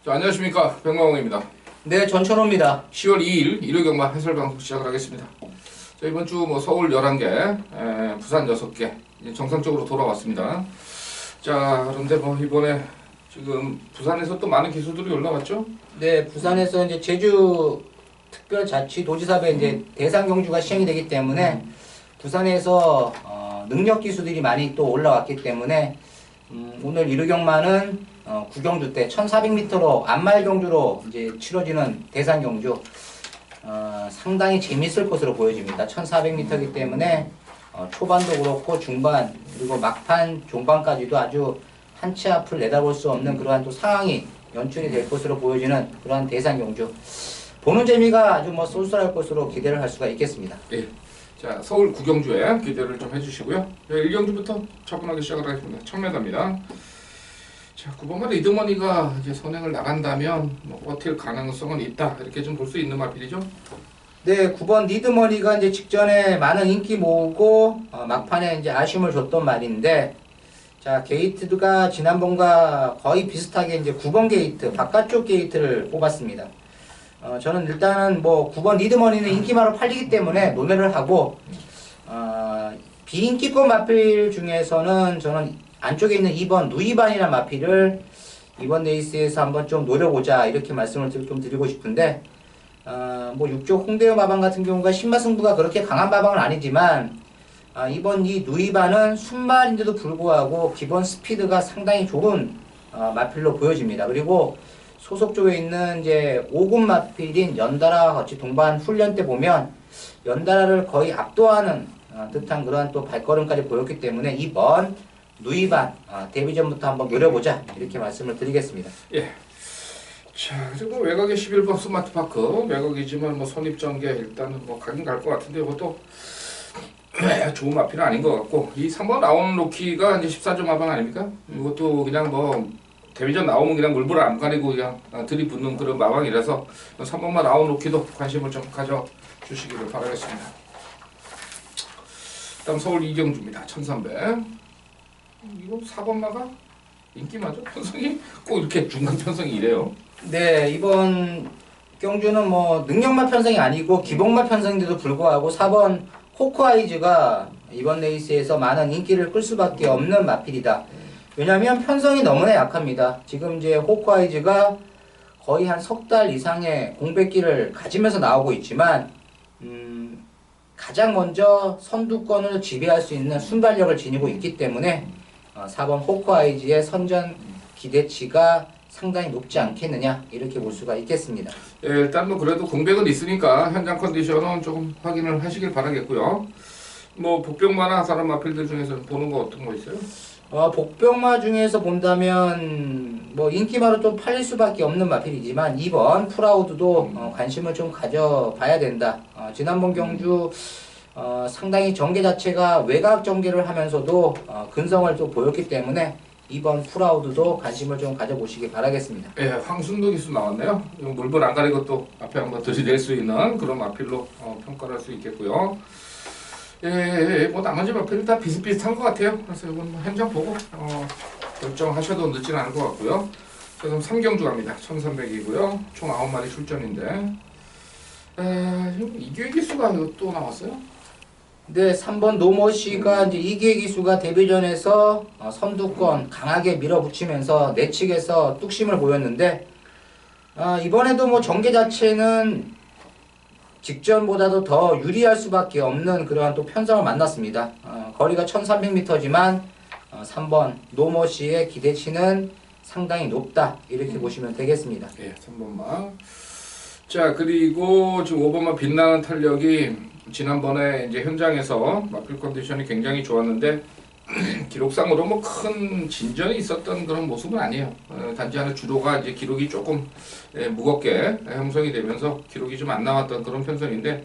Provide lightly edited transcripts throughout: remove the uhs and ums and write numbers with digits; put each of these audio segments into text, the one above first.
자, 안녕하십니까. 백마홍입니다. 네, 전천호입니다. 10월 2일 일요경마 해설방송 시작을 하겠습니다. 자, 이번 주 서울 11개, 부산 6개, 정상적으로 돌아왔습니다. 자, 그런데 이번에 지금 부산에서 또 많은 기수들이 올라왔죠? 네, 부산에서 이제 제주 특별자치도지사배 이제 대상 경주가 시행이 되기 때문에 부산에서 능력 기수들이 많이 또 올라왔기 때문에 오늘 일요경마는 구경주 때 1400m로 안말 경주로 이제 치러지는 대상 경주 상당히 재밌을 것으로 보여집니다. 1400m이기 때문에 초반도 그렇고 중반 그리고 막판 종반까지도 아주 한 치 앞을 내다볼 수 없는 그러한 또 상황이 연출이 될 것으로 보여지는 그러한 대상 경주 보는 재미가 아주 쏠쏠할 것으로 기대를 할 수가 있겠습니다. 예. 자, 서울 구경주에 기대를 좀 해주시고요. 1경주부터 차분하게 시작을 하겠습니다. 1000m입니다. 자, 9번마 리드머니가 이제 선행을 나간다면 버틸 가능성은 있다. 이렇게 좀 볼 수 있는 마필이죠? 네, 9번 리드머니가 이제 직전에 많은 인기 모으고 막판에 이제 아쉬움을 줬던 말인데, 자, 게이트가 지난번과 거의 비슷하게 이제 9번 게이트, 바깥쪽 게이트를 뽑았습니다. 저는 일단은 9번 리드머니는 인기마로 팔리기 때문에 논외를 하고, 비인기권 마필 중에서는 저는 안쪽에 있는 2번 누이반이라는 마필을 이번 레이스에서 한번 좀 노려보자 이렇게 말씀을 좀 드리고 싶은데 6조 홍대호 마방 같은 경우가 신마승부가 그렇게 강한 마방은 아니지만 이번 이 누이반은 순말인데도 불구하고 기본 스피드가 상당히 좋은 마필로 보여집니다. 그리고 소속 쪽에 있는 이제 5군 마필인 연달아 같이 동반 훈련 때 보면 연달아를 거의 압도하는 듯한 그러한 또 발걸음까지 보였기 때문에 이번 누이반 데뷔전부터 한번 노려보자 이렇게 말씀을 드리겠습니다. 예. 자, 그리고 외곽의 11번 스마트파크 외곽이지만 선입전개 일단은 가긴 갈 것 같은데 이것도 좋은 마필은 아닌 것 같고 이 3번 라운 로키가 이제 14점 마방 아닙니까? 이것도 그냥 데뷔전 나오면 그냥 물불을 안 가리고 그냥 들이붓는 그런 마방이라서 3번만 라운 로키도 관심을 좀 가져주시기를 바라겠습니다. 다음 서울 이경주입니다. 1300. 이거 4번마가 인기 맞아? 편성이 꼭 이렇게 중간 편성이 이래요. 네, 이번 경주는 능력마 편성이 아니고 기복마 편성인데도 불구하고 4번 호크아이즈가 이번 레이스에서 많은 인기를 끌 수밖에 없는 마필이다. 왜냐하면 편성이 너무나 약합니다. 지금 이제 호크아이즈가 거의 한 석 달 이상의 공백기를 가지면서 나오고 있지만 가장 먼저 선두권을 지배할 수 있는 순발력을 지니고 있기 때문에 4번 호크아이즈의 선전 기대치가 상당히 높지 않겠느냐 이렇게 볼 수가 있겠습니다. 예, 일단 그래도 공백은 있으니까 현장 컨디션은 조금 확인을 하시길 바라겠고요. 복병마나 다른 마필들 중에서 보는 거 어떤 거 있어요? 복병마 중에서 본다면 인기마로 좀 팔릴 수밖에 없는 마필이지만 2번 프라우드도 관심을 좀 가져봐야 된다. 지난번 경주 상당히 전개 자체가 외곽 전개를 하면서도 근성을 또 보였기 때문에 2번 프라우드도 관심을 좀 가져보시기 바라겠습니다. 예, 황순도 기수 나왔네요. 물불 안 가리고 또 앞에 한번 들이댈 수 있는 그런 마필로 평가를 할 수 있겠고요. 예, 나머지 마필은 다 비슷비슷한 것 같아요. 그래서 이건 현장 보고 결정하셔도 늦진 않을 것 같고요. 그럼 3경주 갑니다. 1300이고요. 총 9마리 출전인데 지금 이규희 기수가 또 나왔어요? 네, 3번 노머씨가 이제 이기의 기수가 데뷔전에서 선두권 강하게 밀어붙이면서 내측에서 뚝심을 보였는데 이번에도 전개 자체는 직전보다도 더 유리할 수밖에 없는 그러한 또 편성을 만났습니다. 거리가 1300m지만 3번 노머씨의 기대치는 상당히 높다 이렇게 보시면 되겠습니다. 예, 3번만. 자, 그리고 지금 5번만 빛나는 탄력이 지난번에 이제 현장에서 마필 컨디션이 굉장히 좋았는데 기록상으로 큰 진전이 있었던 그런 모습은 아니에요. 단지 하나 주로가 이제 기록이 조금 무겁게 형성이 되면서 기록이 좀 안 나왔던 그런 편성인데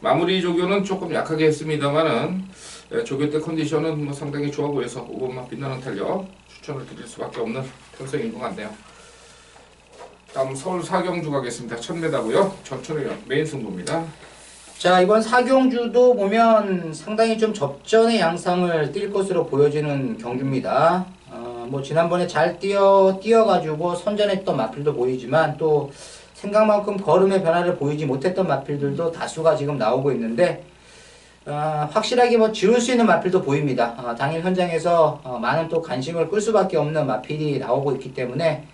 마무리 조교는 조금 약하게 했습니다만은 조교 때 컨디션은 상당히 좋아 보여서 5번만 빛나는 탄력 추천을 드릴 수밖에 없는 편성인 것 같네요. 다음 서울 사경주 가겠습니다. 1000m고요. 전천후 메인 승부입니다. 자, 이번 사경주도 보면 상당히 좀 접전의 양상을 띌 것으로 보여지는 경주입니다. 뭐 지난번에 잘 뛰어가지고 선전했던 마필도 보이지만 또 생각만큼 걸음의 변화를 보이지 못했던 마필들도 다수가 지금 나오고 있는데 확실하게 뭐 지울 수 있는 마필도 보입니다. 당일 현장에서 많은 또 관심을 끌 수밖에 없는 마필이 나오고 있기 때문에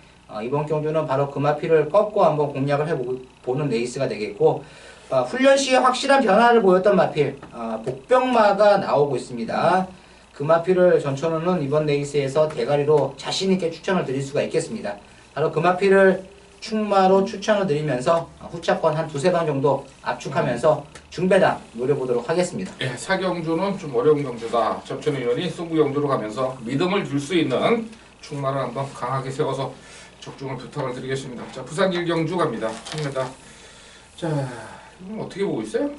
이번 경주는 바로 그 마필을 꺾고 한번 공략을 해보는 레이스가 되겠고 훈련 시에 확실한 변화를 보였던 마필 복병마가 나오고 있습니다. 그 마필을 전천후는 이번 레이스에서 대가리로 자신있게 추천을 드릴 수가 있겠습니다. 바로 그 마필을 충마로 추천을 드리면서 후차권 한 두세 방 정도 압축하면서 중배당 노려보도록 하겠습니다. 예, 사경주는 좀 어려운 경주다. 전천후 의원이 승부 경주로 가면서 믿음을 줄 수 있는 충마를 한번 강하게 세워서 적중을 부탁을 드리겠습니다. 자, 부산 1경주 갑니다. 1000m. 자, 이건 어떻게 보고 있어요?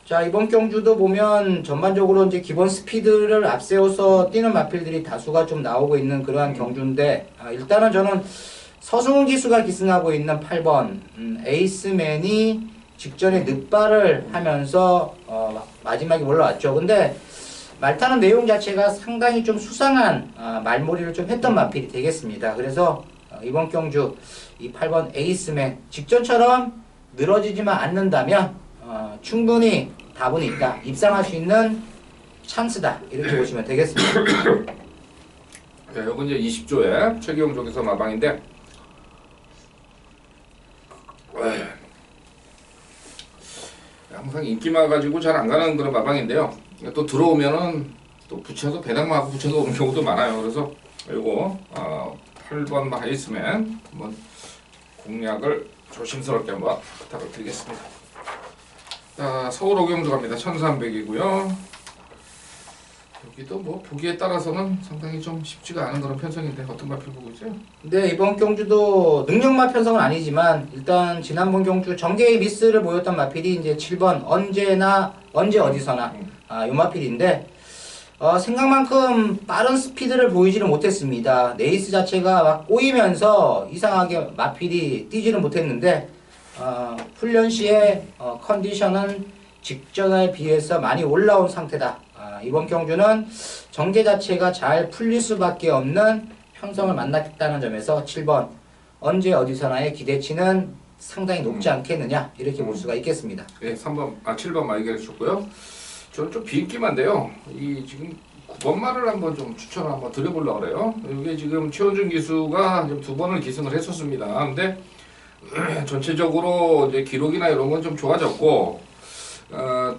자, 이번 경주도 보면 전반적으로 이제 기본 스피드를 앞세워서 뛰는 마필들이 다수가 좀 나오고 있는 그러한 경주인데 일단은 저는 서승훈 기수가 기승하고 있는 8번 에이스맨이 직전에 늑발을 하면서 마지막에 올라왔죠. 근데 말타는 내용 자체가 상당히 좀 수상한 말몰이를 좀 했던 마필이 되겠습니다. 그래서 이번 경주 이 8번 에이스맨 직전처럼 늘어지지만 않는다면 충분히 다분히 있다. 입상할 수 있는 찬스다. 이렇게 보시면 되겠습니다. 네, 여기 이제 20조의 최기용 쪽에서 마방인데 항상 인기만 가지고 잘 안 가는 그런 마방인데요. 또 들어오면은 또 붙여서 배당만 하고 붙여서 오는 경우도 많아요. 그래서 이거 8번 하이스맨 한번 공략을 조심스럽게 한번 부탁을 드리겠습니다. 자, 서울 오경주 갑니다. 1300이고요. 여기도 뭐 보기에 따라서는 상당히 좀 쉽지가 않은 그런 편성인데 어떤 마필 보고 있어요? 네, 이번 경주도 능력마 편성은 아니지만 일단 지난번 경주 전개의 미스를 보였던 마필이 이제 7번 언제 어디서나 요 마필인데 생각만큼 빠른 스피드를 보이지는 못했습니다. 레이스 자체가 막 꼬이면서 이상하게 마필이 뛰지는 못했는데 훈련 시에 컨디션은 직전에 비해서 많이 올라온 상태다. 이번 경주는 전개 자체가 잘 풀릴 수밖에 없는 형성을 만났다는 점에서 7번 언제 어디서나의 기대치는 상당히 높지 않겠느냐 이렇게 볼 수가 있겠습니다. 네, 7번 마이게 해주셨고요. 저는 좀 비인기만데요. 이 지금 9번 말을 한번 좀 추천을 한번 드려보려고 그래요. 이게 지금 최원준 기수가 지금 2번을 기승을 했었습니다. 근데 전체적으로 이제 기록이나 이런 건 좀 좋아졌고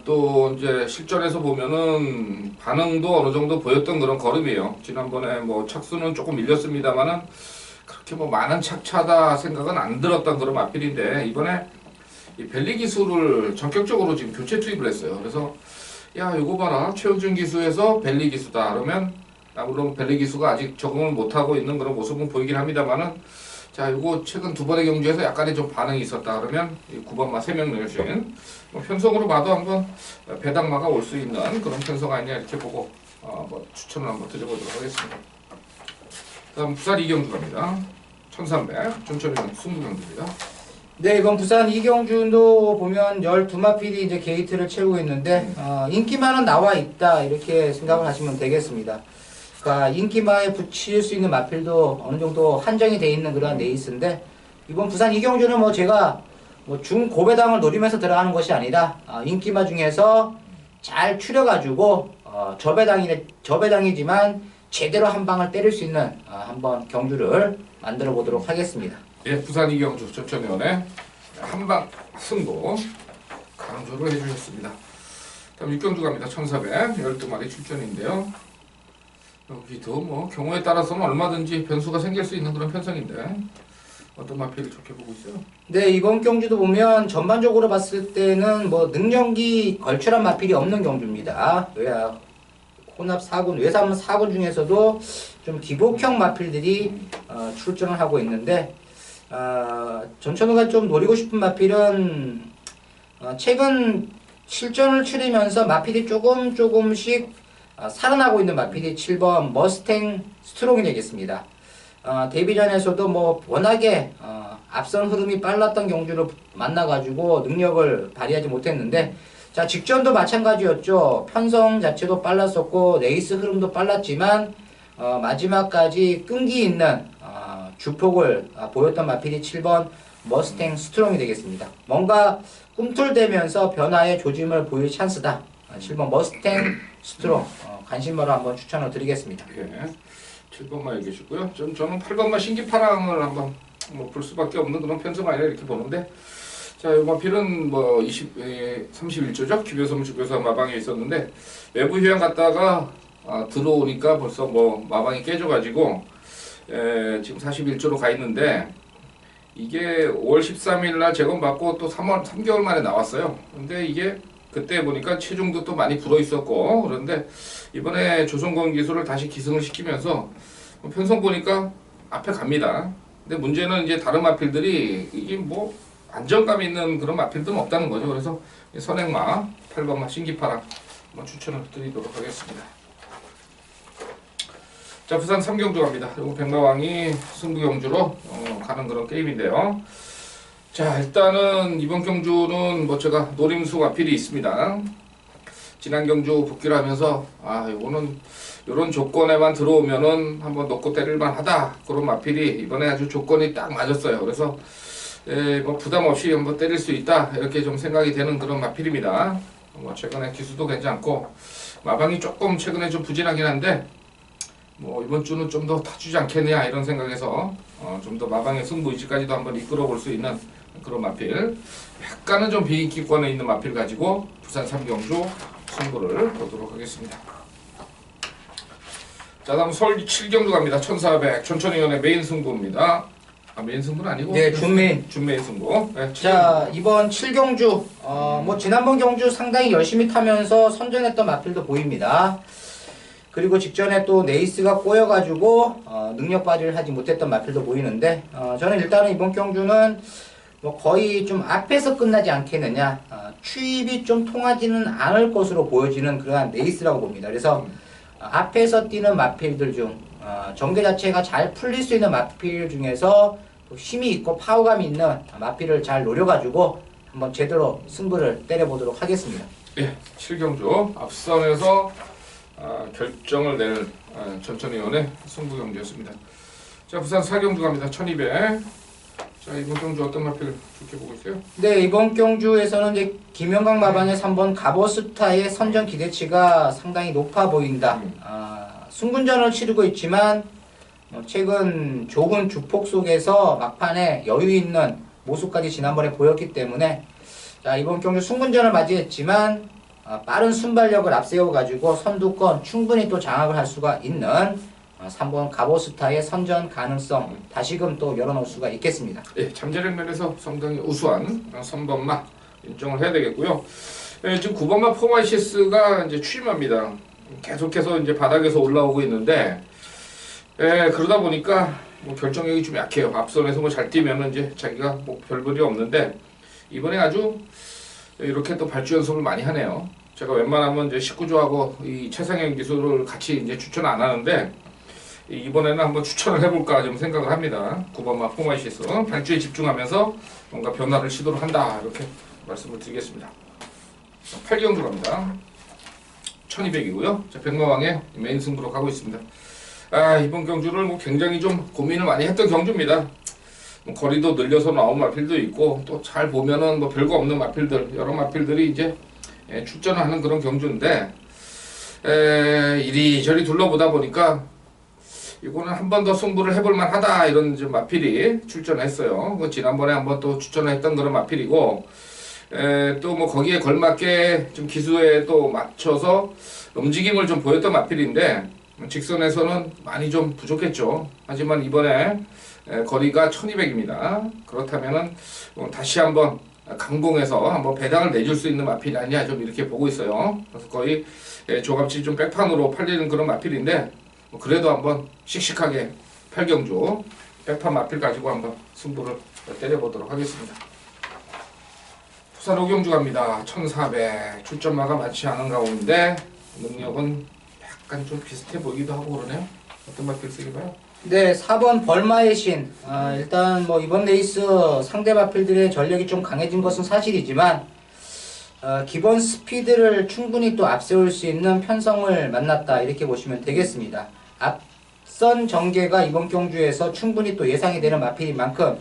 또 이제 실전에서 보면은 반응도 어느 정도 보였던 그런 걸음이에요. 지난번에 뭐 착수는 조금 밀렸습니다만은 그렇게 뭐 많은 착차다 생각은 안 들었던 그런 마필인데 이번에 이 벨리 기수를 전격적으로 지금 교체 투입을 했어요. 그래서 야 이거 봐라 최원준 기수에서 벨리 기수다 그러면 물론 벨리 기수가 아직 적응을 못하고 있는 그런 모습은 보이긴 합니다만은 자, 이거 최근 2번의 경주에서 약간의 좀 반응이 있었다 그러면 9번마 3명 여신 편성으로 봐도 한번 배당마가 올 수 있는 그런 편성 아니냐 이렇게 보고 뭐 추천을 한번 드려보도록 하겠습니다. 다음 부산 2경주 갑니다. 1300 준천이는 승부경주입니다. 네, 이번 부산 이경주도 보면 12마필이 이제 게이트를 채우고 있는데 인기만은 나와 있다 이렇게 생각을 하시면 되겠습니다. 그러니까 인기마에 붙일 수 있는 마필도 어느 정도 한정이 돼 있는 그런 레이스인데 이번 부산 이경주는 뭐 제가 뭐 중고배당을 노리면서 들어가는 것이 아니라 인기마 중에서 잘 추려가지고 저배당이지만 제대로 한 방을 때릴 수 있는 한번 경주를 만들어 보도록 하겠습니다. 예, 부산 이경주 전천위원회 한방 승부 강조를 해주셨습니다. 다음 6경주 갑니다. 1400 12마리 출전인데요. 여기도 뭐 경우에 따라서는 얼마든지 변수가 생길 수 있는 그런 편성인데 어떤 마필을 좋게 보고 있어요? 네, 이번 경주도 보면 전반적으로 봤을 때는 뭐 능력이 걸출한 마필이 없는 경주입니다. 왜야 혼합 4군, 외삼 4군 중에서도 좀 기복형 마필들이 출전을 하고 있는데 전천후가 좀 노리고 싶은 마필은 최근 실전을 치르면서 마필이 조금씩 살아나고 있는 마필이 7번 머스탱 스트롱이 되겠습니다. 데뷔전에서도 뭐 워낙에 앞선 흐름이 빨랐던 경주를 만나가지고 능력을 발휘하지 못했는데 자 직전도 마찬가지였죠. 편성 자체도 빨랐었고 레이스 흐름도 빨랐지만 마지막까지 끈기 있는 주폭을 보였던 마필이 7번 머스탱 스트롱이 되겠습니다. 뭔가 꿈틀대면서 변화의 조짐을 보일 찬스다. 7번 머스탱 스트롱 관심으로 한번 추천을 드리겠습니다. 예. 7번만 얘기해 주고요. 저는 8번만 신기파랑을 한번 뭐 볼 수밖에 없는 그런 편성 아니라 이렇게 보는데, 자, 이 마필은 뭐 31조죠. 기묘섬 주교사 마방에 있었는데 외부 휴양 갔다가 들어오니까 벌써 뭐 마방이 깨져가지고 지금 41조로 가 있는데, 이게 5월 13일 날 재검받고 또 3개월 만에 나왔어요. 근데 이게 그때 보니까 체중도 또 많이 불어 있었고, 그런데 이번에 조선권 기술을 다시 기승을 시키면서 편성 보니까 앞에 갑니다. 근데 문제는 이제 다른 마필들이 이게 뭐 안정감 있는 그런 마필들은 없다는 거죠. 그래서 선행마 8번마 신기파랑 한번 추천을 드리도록 하겠습니다. 자, 부산 삼경주 갑니다. 그리고 백마왕이 승부 경주로 가는 그런 게임인데요. 자, 일단은 이번 경주는 뭐 제가 노림수 마필이 있습니다. 지난 경주 복귀를 하면서 이거는 이런 조건에만 들어오면은 한번 놓고 때릴만 하다, 그런 마필이 이번에 아주 조건이 딱 맞았어요. 그래서 뭐 부담 없이 한번 때릴 수 있다, 이렇게 좀 생각이 되는 그런 마필입니다. 뭐 최근에 기수도 괜찮고 마방이 조금 최근에 좀 부진하긴 한데 뭐 이번 주는 좀 더 타주지 않겠냐, 이런 생각에서 좀 더 마방의 승부 위치까지도 한번 이끌어 볼 수 있는 그런 마필, 약간은 좀 비인기권에 있는 마필 가지고 부산 삼경주 승부를 보도록 하겠습니다. 자, 다음 서울 7경주 갑니다. 1400 촌천위원회 메인 승부입니다. 메인 승부는 아니고 네, 준메인 승부. 네, 자, 이번 7경주 뭐 지난번 경주 상당히 열심히 타면서 선전했던 마필도 보입니다. 그리고 직전에 또 네이스가 꼬여가지고 능력 발휘를 하지 못했던 마필도 보이는데, 저는 일단은 이번 경주는 뭐 거의 좀 앞에서 끝나지 않겠느냐, 추입이 좀 통하지는 않을 것으로 보여지는 그러한 레이스라고 봅니다. 그래서 앞에서 뛰는 마필들 중 전개 자체가 잘 풀릴 수 있는 마필 중에서 또 힘이 있고 파워감이 있는 마필을 잘 노려가지고 한번 제대로 승부를 때려보도록 하겠습니다. 예, 7경주 앞선에서 결정을 낼 천천히원의 승부 경주였습니다. 자, 부산 4경주 갑니다. 1200. 자, 이번 경주 어떤 마필 좋게 보고 있어요? 네, 이번 경주에서는 이제 김영광 마방의 3번 가버스타의 선전 기대치가 상당히 높아 보인다. 승분전을 치르고 있지만 최근 좋은 주폭 속에서 막판에 여유 있는 모습까지 지난번에 보였기 때문에, 자, 이번 경주 승분전을 맞이했지만 빠른 순발력을 앞세워가지고 선두권 충분히 또 장악을 할 수가 있는 3번 가보스타의 선전 가능성 다시금 또 열어놓을 수가 있겠습니다. 예, 잠재력 면에서 상당히 우수한 3번마 인정을 해야 되겠고요. 예, 지금 9번마 포마이시스가 이제 취임합니다. 계속해서 이제 바닥에서 올라오고 있는데, 그러다 보니까 뭐 결정력이 좀 약해요. 앞선에서 뭐 잘 뛰면은 이제 자기가 뭐 별볼이 없는데, 이번에 아주 이렇게 또 발주 연습을 많이 하네요. 제가 웬만하면 이제 19조하고 이 최상현 기술을 같이 이제 추천 안 하는데, 이번에는 한번 추천을 해볼까 좀 생각을 합니다. 9번마 포마이시스 발주에 집중하면서 뭔가 변화를 시도를 한다, 이렇게 말씀을 드리겠습니다. 8경주 갑니다. 1200이고요. 자, 백마왕의 메인 승부로 가고 있습니다. 이번 경주를 뭐 굉장히 좀 고민을 많이 했던 경주입니다. 뭐 거리도 늘려서 나온 마필도 있고, 또 잘 보면은 뭐 별거 없는 마필들, 여러 마필들이 이제 출전을 하는 그런 경주인데, 이리저리 둘러보다 보니까 이거는 한 번 더 승부를 해볼 만하다, 이런 좀 마필이 출전했어요. 지난번에 한번 또 추천을 했던 그런 마필이고, 또 뭐 거기에 걸맞게 좀 기수에 또 맞춰서 움직임을 좀 보였던 마필인데, 직선에서는 많이 좀 부족했죠. 하지만 이번에 거리가 1200입니다. 그렇다면은 다시 한번 강공해서 한번 배당을 내줄 수 있는 마필이 아니냐, 좀 이렇게 보고 있어요. 그래서 거의 조갑지 좀 백판으로 팔리는 그런 마필인데, 그래도 한번 씩씩하게 8경주 백판 마필 가지고 한번 승부를 때려보도록 하겠습니다. 부산 5경주 갑니다. 1400 출전마가 많지 않은 가운데 능력은 약간 좀 비슷해 보이기도 하고 그러네요. 어떤 마필 쓰기 봐요? 네, 4번 벌마의 신. 일단 뭐 이번 레이스 상대 마필들의 전력이 좀 강해진 것은 사실이지만, 기본 스피드를 충분히 또 앞세울 수 있는 편성을 만났다, 이렇게 보시면 되겠습니다. 앞선 전개가 이번 경주에서 충분히 또 예상이 되는 마필인 만큼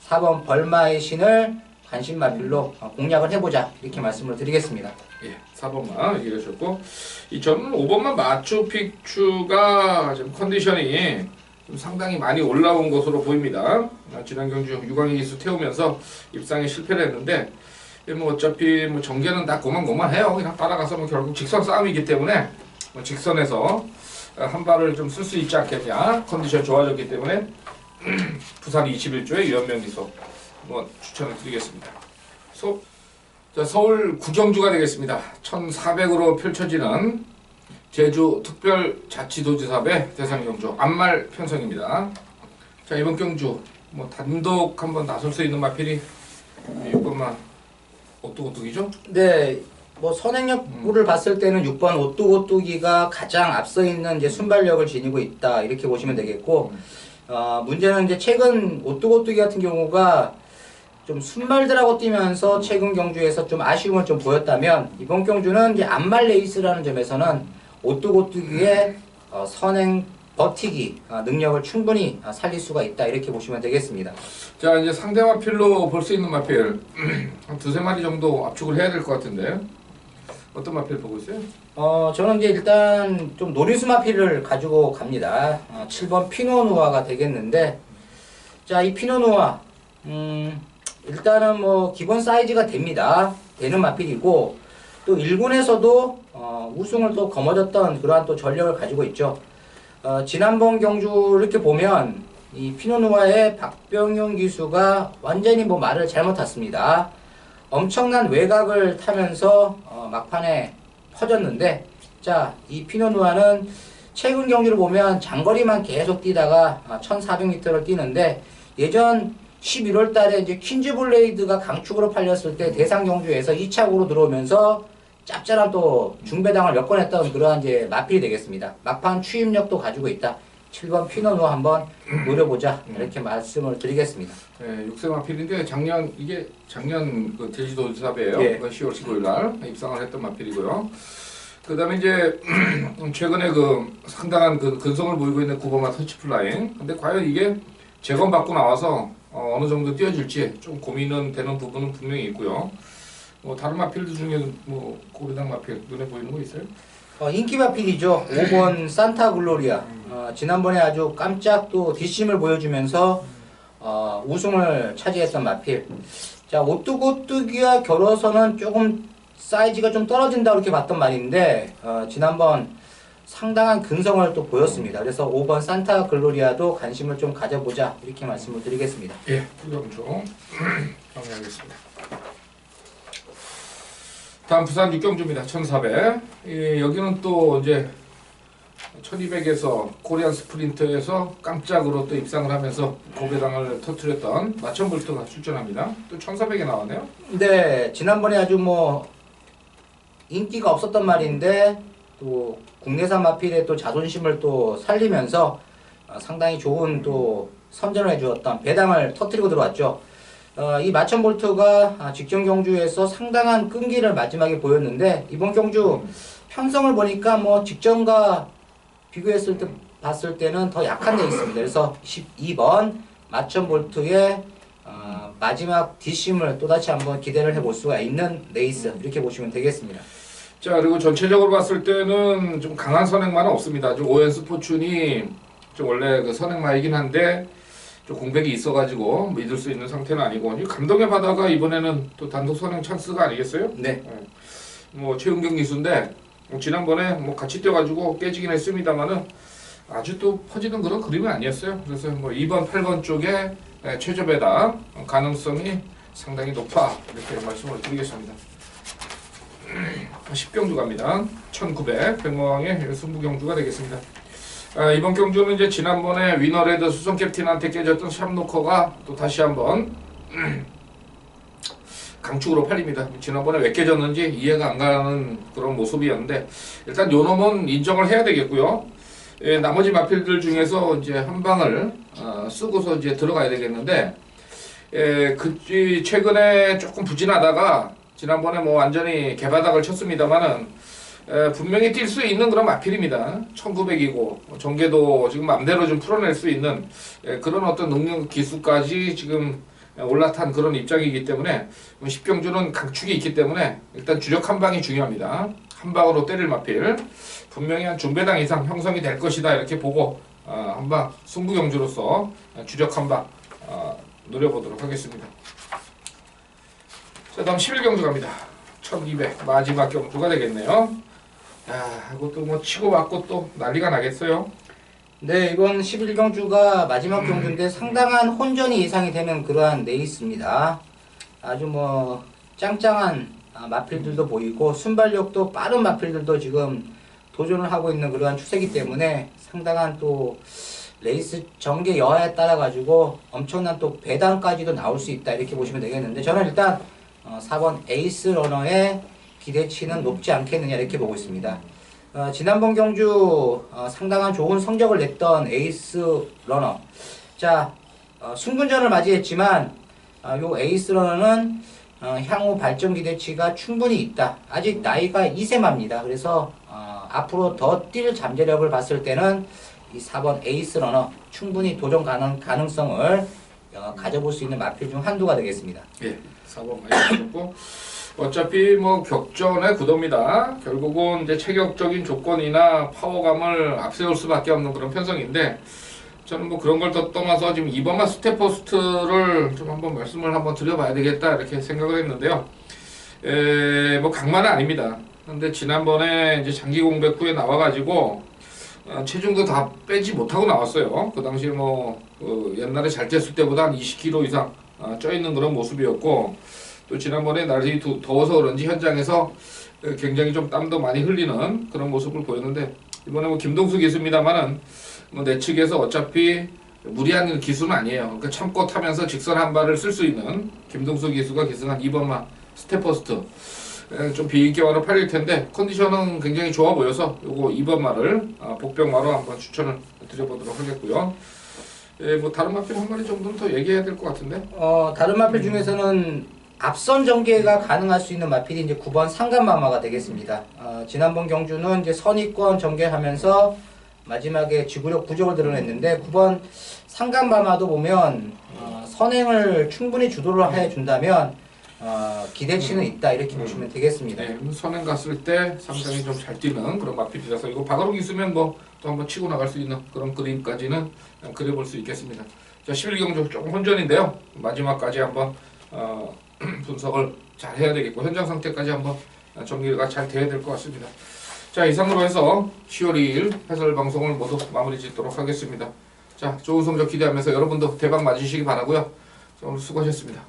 4번 벌마의 신을 관심 마필로 공략을 해보자 이렇게 말씀을 드리겠습니다. 예, 4번만 얘기해 주셨고 저는 5번만 마추픽추가 지금 컨디션이 좀 상당히 많이 올라온 것으로 보입니다. 지난 경주 유광희 기수 태우면서 입상에 실패를 했는데 뭐 어차피 뭐 전개는 다 고만고만해요. 그냥 따라가서 뭐 결국 직선 싸움이기 때문에 뭐 직선에서 한 발을 좀 쓸 수 있지 않겠냐. 컨디션 좋아졌기 때문에 부산 21조의 유현명 기수 한번 추천을 드리겠습니다. 자, 서울 구경주가 되겠습니다. 1400으로 펼쳐지는 제주 특별자치도지사배 대상 경주 안말 편성입니다. 자, 이번 경주 뭐 단독 한번 나설 수 있는 마필이 6번만 오뚜고뚜기죠? 네, 뭐 선행력부를 봤을 때는 6번 오뚜고뚜기가 가장 앞서 있는 이제 순발력을 지니고 있다 이렇게 보시면 되겠고, 문제는 이제 최근 오뚜고뚜기 같은 경우가 좀 순발들하고 뛰면서 최근 경주에서 좀 아쉬움을 좀 보였다면 이번 경주는 이제 안말 레이스라는 점에서는 오뚜고뚜기의 선행 버티기 능력을 충분히 살릴 수가 있다 이렇게 보시면 되겠습니다. 자, 이제 상대 마필로 볼 수 있는 마필 한 두세 마리 정도 압축을 해야 될 것 같은데 어떤 마필 보고 있어요? 저는 이제 일단 좀 노리수 마필을 가지고 갑니다. 7번 피노누아가 되겠는데, 자, 이 피노누아 일단은 뭐 기본 사이즈가 됩니다. 되는 마필이고 또 1군에서도 우승을 또 거머쥐었던 그러한 또 전력을 가지고 있죠. 지난번 경주 이렇게 보면 이 피노누아의 박병용 기수가 완전히 뭐 말을 잘못 탔습니다. 엄청난 외곽을 타면서 막판에 퍼졌는데, 자, 이 피노누아는 최근 경기를 보면 장거리만 계속 뛰다가 1400m를 뛰는데 예전 11월 달에 이제 퀸즈 블레이드가 강축으로 팔렸을 때 대상 경주에서 2차국으로 들어오면서 짭짤한 또 중배당을 몇 번 했던 그러한 이제 마필이 되겠습니다. 막판 추임력도 가지고 있다. 7번 피노누아 한번 노려보자 이렇게 말씀을 드리겠습니다. 네, 6세 마필인데 작년 그 제주도지사배예요. 예. 10월 15일 날 입상을 했던 마필이고요. 그다음에 이제 최근에 그 상당한 그 근성을 보이고 있는 9번마 터치플라잉. 근데 과연 이게 재검받고 나와서 어느 정도 뛰어질지 좀 고민은 되는 부분은 분명히 있고요. 뭐 다른 마필들 중에 뭐 고려당 마필 눈에 보이는 거 있어요? 인기 마필이죠. 5번 산타 글로리아. 지난번에 아주 깜짝 또 뒷심을 보여주면서 우승을 차지했던 마필. 자, 오뚜고뚜기와 겨뤄서는 조금 사이즈가 좀 떨어진다 이렇게 봤던 말인데 지난번 상당한 근성을 또 보였습니다. 그래서 5번 산타 글로리아도 관심을 좀 가져보자 이렇게 말씀을 드리겠습니다. 예, 부경주 정리하겠습니다. 다음 부산 육경주입니다. 1400. 여기는 또 이제 1200에서 코리안 스프린터에서 깜짝으로 또 입상을 하면서 고배당을 터뜨렸던 마천볼트가 출전합니다. 또 1400에 나왔네요. 네, 지난번에 아주 뭐 인기가 없었던 말인데 또 국내산 마필의 또 자존심을 또 살리면서 상당히 좋은 또 선전을 해주었던 배당을 터뜨리고 들어왔죠. 이 마천볼트가 직전 경주에서 상당한 끈기를 마지막에 보였는데 이번 경주 편성을 보니까 뭐 직전과 비교했을 때 봤을 때는 더 약한 데 있습니다. 그래서 12번 마천볼트의 마지막 뒷심을 또다시 한번 기대를 해볼 수가 있는 레이스 이렇게 보시면 되겠습니다. 자, 그리고 전체적으로 봤을 때는 좀 강한 선행마는 없습니다. 좀 오웬스 포춘이 좀 원래 그 선행마이긴 한데 좀 공백이 있어가지고 믿을 수 있는 상태는 아니고 감동의 바다가 이번에는 또 단독 선행 찬스가 아니겠어요? 네. 뭐 최은경 기수인데 지난번에 뭐 같이 뛰어가지고 깨지긴 했습니다만은 아주 또 퍼지는 그런 그림이 아니었어요. 그래서 뭐 2번, 8번 쪽에 최저 배당 가능성이 상당히 높아 이렇게 말씀을 드리겠습니다. 10경주 갑니다. 1900 백마왕의 승부경주가 되겠습니다. 이번 경주는 이제 지난번에 위너레드 수성 캡틴한테 깨졌던 샵노커가 또 다시 한번 강축으로 팔립니다. 지난번에 왜 깨졌는지 이해가 안 가는 그런 모습이었는데 일단 요 놈은 인정을 해야 되겠고요. 나머지 마필들 중에서 이제 한 방을 쓰고서 이제 들어가야 되겠는데 최근에 조금 부진하다가 지난번에 뭐 완전히 개바닥을 쳤습니다만은 분명히 뛸 수 있는 그런 마필입니다. 1900이고 전개도 지금 맘대로 좀 풀어낼 수 있는 그런 어떤 능력 기수까지 지금 올라탄 그런 입장이기 때문에 10경주는 강축이 있기 때문에 일단 주력 한 방이 중요합니다. 한 방으로 때릴 마필 분명히 한 중배당 이상 형성이 될 것이다 이렇게 보고 한방 승부경주로서 주력 한 방 노려보도록 하겠습니다. 자, 다음 11경주 갑니다. 1200 마지막 경주가 되겠네요. 야, 이것도 뭐 치고 받고 또 난리가 나겠어요. 네, 이번 11경주가 마지막 경주인데 상당한 혼전이 예상이 되는 그러한 레이스입니다. 아주 뭐 짱짱한 마필들도 보이고 순발력도 빠른 마필들도 지금 도전을 하고 있는 그러한 추세이기 때문에 상당한 또 레이스 전개 여하에 따라 가지고 엄청난 또 배당까지도 나올 수 있다 이렇게 보시면 되겠는데 저는 일단 4번 에이스 러너의 기대치는 높지 않겠느냐 이렇게 보고 있습니다. 지난번 경주 상당한 좋은 성적을 냈던 에이스 러너. 자, 승분전을 맞이했지만 요 에이스 러너는 향후 발전 기대치가 충분히 있다. 아직 나이가 2세마입니다. 그래서 앞으로 더 뛸 잠재력을 봤을 때는 이 4번 에이스 러너 충분히 도전 가능성을 가져볼 수 있는 마필 중 한두가 되겠습니다. 예, 4번 많이 가졌고 어차피 뭐 격전의 구도입니다. 결국은 이제 체격적인 조건이나 파워감을 앞세울 수밖에 없는 그런 편성인데 저는 뭐 그런 걸 더 떠나서 지금 이번만 스텝퍼스트를 좀 한번 말씀을 한번 드려봐야 되겠다 이렇게 생각을 했는데요. 뭐 강만은 아닙니다. 근데 지난번에 이제 장기 공백 후에 나와가지고 체중도 다 빼지 못하고 나왔어요. 그 당시에 뭐 옛날에 잘 뛰었을 때보다 한 20kg 이상 쪄 있는 그런 모습이었고 또 지난번에 날이 더워서 그런지 현장에서 굉장히 좀 땀도 많이 흘리는 그런 모습을 보였는데 이번에 뭐 김동수 기수입니다만은 뭐 내 측에서 어차피 무리한 기수는 아니에요. 그러니까 참고 타면서 직선 한 발을 쓸 수 있는 김동수 기수가 기승한 2번마 스텝퍼스트 좀 비인기화로 팔릴 텐데 컨디션은 굉장히 좋아 보여서 요거 2번마를 복병마로 한번 추천을 드려보도록 하겠고요. 뭐 다른 마필 한 마리 정도는 더 얘기해야 될 것 같은데. 다른 마필 중에서는 앞선 전개가 가능할 수 있는 마필이 이제 9번 상간마마가 되겠습니다. 지난번 경주는 이제 선의권 전개하면서 마지막에 지구력 부족을 드러냈는데 9번 상간마마도 보면 선행을 충분히 주도를 해준다면 기대치는 있다 이렇게 보시면 되겠습니다. 네, 선행 갔을 때 상당히 좀 잘 뛰는 그런 마필이라서 이거 박아록 있으면 뭐 또 한번 치고 나갈 수 있는 그런 그림까지는 그려볼 수 있겠습니다. 자, 11경주 조금 혼전인데요. 마지막까지 한번 분석을 잘 해야 되겠고 현장 상태까지 한번 정리가 잘 돼야 될 것 같습니다. 자, 이상으로 해서 10월 2일 해설 방송을 모두 마무리 짓도록 하겠습니다. 자, 좋은 성적 기대하면서 여러분도 대박 맞으시기 바라고요. 자, 오늘 수고하셨습니다.